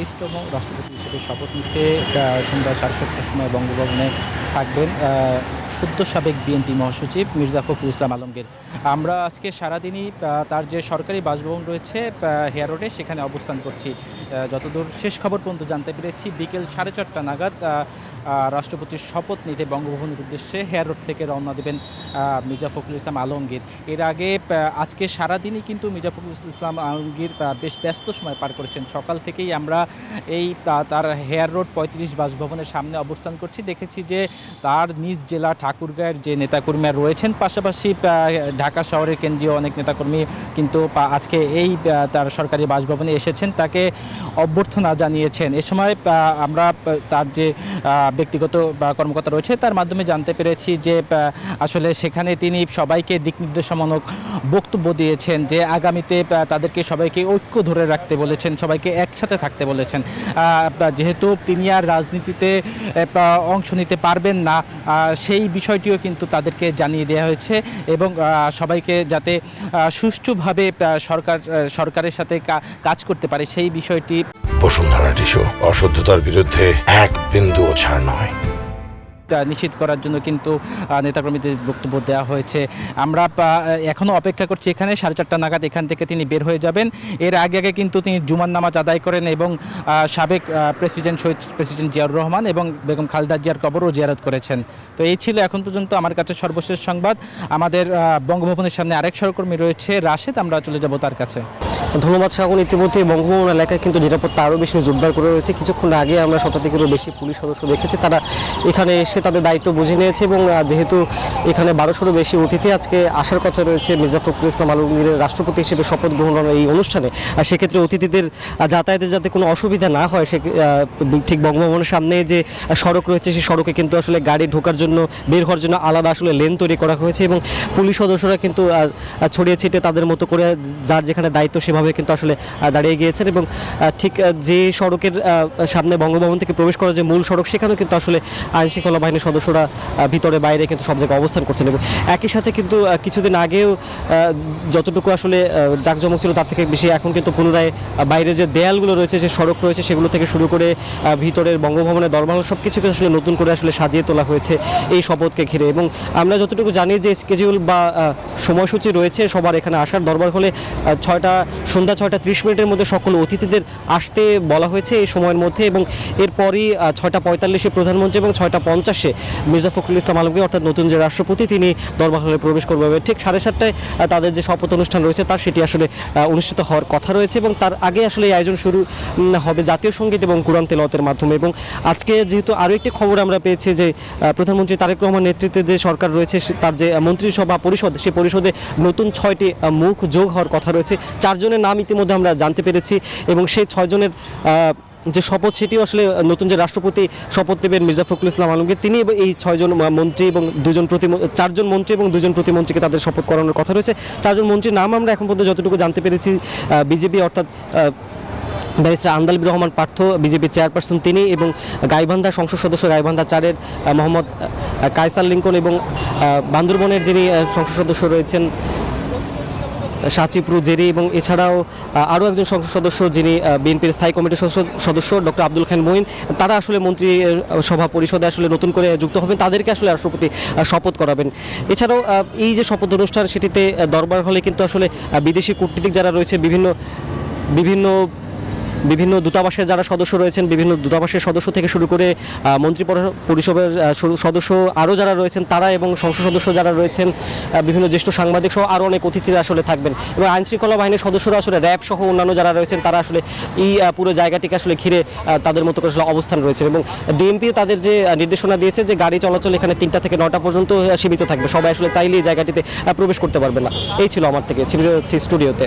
23তম রাষ্ট্রপতি হিসেবে শপথ নিতে সন্ধ্যা 7:30টার সময় বঙ্গভবনে থাকবেন সদ্য সাবেক বিএনপি মহাসচিব মির্জা ফখরুল ইসলাম আলমগীর। আমরা আজকে সারাদিনই তার যে সরকারি বাসভবন রয়েছে হেয়ার রোডে সেখানে অবস্থান করছি। যতদূর শেষ খবর পর্যন্ত জানতে পেরেছি বিকেল 4:30 নাগাদ রাষ্ট্রপতির শপথ নিতে বঙ্গভবনের উদ্দেশ্যে হেয়ার রোড থেকে রওনা দেবেন মির্জা ফখরুল ইসলাম আলমগীর। এর আগে আজকে সারাদিনই কিন্তু মির্জা ফখরুল ইসলাম আলমগীর বেশ ব্যস্ত সময় পার করেছেন। সকাল থেকেই আমরা এই তার হেয়ার রোড 35 বাসভবনের সামনে অবস্থান করছি। দেখেছি যে তার নিজ জেলা ঠাকুরগাঁয়ের যে নেতাকর্মীরা রয়েছেন, পাশাপাশি ঢাকা শহরের কেন্দ্রীয় অনেক নেতাকর্মী কিন্তু আজকে এই তার সরকারি বাসভবনে এসেছেন, তাকে অভ্যর্থনা জানিয়েছেন। এ সময় আমরা তার যে ব্যক্তিগত কর্মকর্তা রয়েছে তার মাধ্যমে জানতে পেরেছি যে আসলে সেখানে তিনি সবাইকে দিক নির্দেশমূলক বক্তব্য দিয়েছেন যে আগামীতে তাদেরকে সবাইকে ঐক্য ধরে রাখতে বলেছেন, সবাইকে একসাথে থাকতে বলেছেন। যেহেতু তিনি আর রাজনীতিতে অংশ নিতে পারবেন না সেই বিষয়টিও কিন্তু তাদেরকে জানিয়ে দেওয়া হয়েছে এবং সবাইকে যাতে সুষ্ঠুভাবে সরকারের সাথে কাজ করতে পারে সেই বিষয়টি। বসুন্ধরা টিস্যু, অশুদ্ধতার বিরুদ্ধে এক বিন্দুও ছাড় নয়, নিশ্চিত করার জন্য কিন্তু নেতাকর্মীদের বক্তব্য দেওয়া হয়েছে। আমরা এখনও অপেক্ষা করছি এখানে 4:30 নাগাদ এখান থেকে তিনি বের হয়ে যাবেন। এর আগে কিন্তু তিনি জুমার নামাজ আদায় করেন এবং সাবেক শহীদ প্রেসিডেন্ট জিয়াউর রহমান এবং বেগম খালেদা জিয়ার কবরও জিয়ারত করেছেন। তো এই ছিল এখন পর্যন্ত আমার কাছে সর্বশেষ সংবাদ। আমাদের বঙ্গভবনের সামনে আরেক সহকর্মী রয়েছে রাশেদ, আমরা চলে যাব তার কাছে। ধন্যবাদ শাগুন। ইতিমধ্যে বঙ্গভবন এলাকায় কিন্তু নিরাপত্তা আরও বেশি জোরদার করে রয়েছে। কিছুক্ষণ আগে আমরা 70 থেকেরও বেশি পুলিশ সদস্য দেখেছি, তারা এখানে এসে তাদের দায়িত্ব বুঝে নিয়েছে এবং যেহেতু এখানে 1200-রও বেশি অতিথি আজকে আসার কথা রয়েছে মির্জা ফখরুল ইসলাম আলমগীরের রাষ্ট্রপতি হিসেবে শপথ গ্রহণের এই অনুষ্ঠানে, আর সেক্ষেত্রে অতিথিদের যাতায়াতের যাতে কোনো অসুবিধা না হয় সে ঠিক বঙ্গভবনের সামনে যে সড়ক রয়েছে সেই সড়কে কিন্তু আসলে গাড়ি ঢোকার জন্য বের হওয়ার জন্য আলাদা আসলে লেন তৈরি করা হয়েছে এবং পুলিশ সদস্যরা কিন্তু ছড়িয়ে ছিটে তাদের মতো করে যার যেখানে দায়িত্ব সেভাবে কিন্তু আসলে দাঁড়িয়ে গিয়েছেন এবং ঠিক যে সড়কের সামনে বঙ্গভবন থেকে প্রবেশ করার যে মূল সড়ক সেখানেও কিন্তু আসলে আইনশৃঙ্খলা বাহিনীর সদস্যরা ভিতরে বাইরে কিন্তু সব জায়গায় অবস্থান করছেন এবং একই সাথে কিন্তু কিছুদিন আগেও যতটুকু আসলে জাঁকজমক ছিল তার থেকে বেশি এখন কিন্তু পুনরায় বাইরে যে দেয়ালগুলো রয়েছে, যে সড়ক রয়েছে সেগুলো থেকে শুরু করে ভিতরের বঙ্গভবনের দরবার সব কিছুকে আসলে নতুন করে আসলে সাজিয়ে তোলা হয়েছে এই শপথকে ঘিরে। এবং আমরা যতটুকু জানি যে স্কেডিউল বা সময়সূচি রয়েছে সবার এখানে আসার, দরবার হলে সন্ধ্যা 6:30 মধ্যে সকল অতিথিদের আসতে বলা হয়েছে এই সময়ের মধ্যে এবং এরপরই 6:45-এ প্রধানমন্ত্রী এবং 6:50-এ মির্জা ফখরুল ইসলাম আলমগীর অর্থাৎ নতুন যে রাষ্ট্রপতি তিনি দরবার হলে প্রবেশ করবে। ঠিক 7:30টায় তাদের যে শপথ অনুষ্ঠান রয়েছে তার সেটি আসলে অনুষ্ঠিত হওয়ার কথা রয়েছে এবং তার আগে আসলে এই আয়োজন শুরু হবে জাতীয় সঙ্গীত এবং কুরআন তেলাওয়াতের মাধ্যমে। এবং আজকে যেহেতু আরও একটি খবর আমরা পেয়েছি যে প্রধানমন্ত্রী তারেক রহমান নেতৃত্বে যে সরকার রয়েছে তার যে মন্ত্রিসভা পরিষদ, সেই পরিষদে নতুন 6টি মুখ যোগ হওয়ার কথা রয়েছে। 4 জনের নাম ইতিমধ্যে আমরা জানতে পেরেছি এবং সেই 6 জনের যে শপথ সেটিও আসলে নতুন যে রাষ্ট্রপতি শপথ নেবেন মির্জা ফখরুল ইসলাম আলমগীর তিনি এই 6 জন মন্ত্রী এবং 4 জন মন্ত্রী এবং 2 জন প্রতিমন্ত্রীকে তাদের শপথ করানোর কথা রয়েছে। 4 জন মন্ত্রীর নাম আমরা এখন পর্যন্ত যতটুকু জানতে পেরেছি বিজেপি অর্থাৎ ব্যারিস্টার আন্দালিব রহমান পার্থ বিজেপির চেয়ারপারসন তিনি এবং গাইবান্ধা সংসদ সদস্য গাইবান্ধা 4-এর মোহাম্মদ কায়সার লিঙ্কন এবং বান্দরবনের যিনি সংসদ সদস্য রয়েছেন সাচিপ্রু জেরি এবং এছাড়াও আরও একজন সংসদ সদস্য যিনি বিএনপির স্থায়ী কমিটির সদস্য ডক্টর আব্দুল খান মঈন, তারা আসলে মন্ত্রী সভা পরিষদে আসলে নতুন করে যুক্ত হবেন, তাদেরকে আসলে রাষ্ট্রপতি শপথ করাবেন। এছাড়াও এই যে শপথ অনুষ্ঠান সেটিতে দরবার হলে কিন্তু আসলে বিদেশি কূটনীতিক যারা রয়েছে বিভিন্ন দূতাবাসের যারা সদস্য রয়েছেন, বিভিন্ন দূতাবাসের সদস্য থেকে শুরু করে মন্ত্রী পরিষদের সদস্য আরও যারা রয়েছেন তারা এবং সংসদ সদস্য যারা রয়েছেন, বিভিন্ন জ্যেষ্ঠ সাংবাদিক সহ আরও অনেক অতিথিরা আসলে থাকবেন এবং আইনশৃঙ্খলা বাহিনীর সদস্যরা আসলে র্যাব সহ অন্যান্য যারা রয়েছেন তারা আসলে এই পুরো জায়গাটিকে আসলে ঘিরে তাদের মতো করে আসলে অবস্থান রয়েছে এবং ডিএমপি তাদের যে নির্দেশনা দিয়েছে যে গাড়ি চলাচল এখানে 3টা থেকে 9টা পর্যন্ত সীমিত থাকবে, সবাই আসলে চাইলেই জায়গাটিতে প্রবেশ করতে পারবে না। এই ছিল আমার থেকে স্টুডিওতে।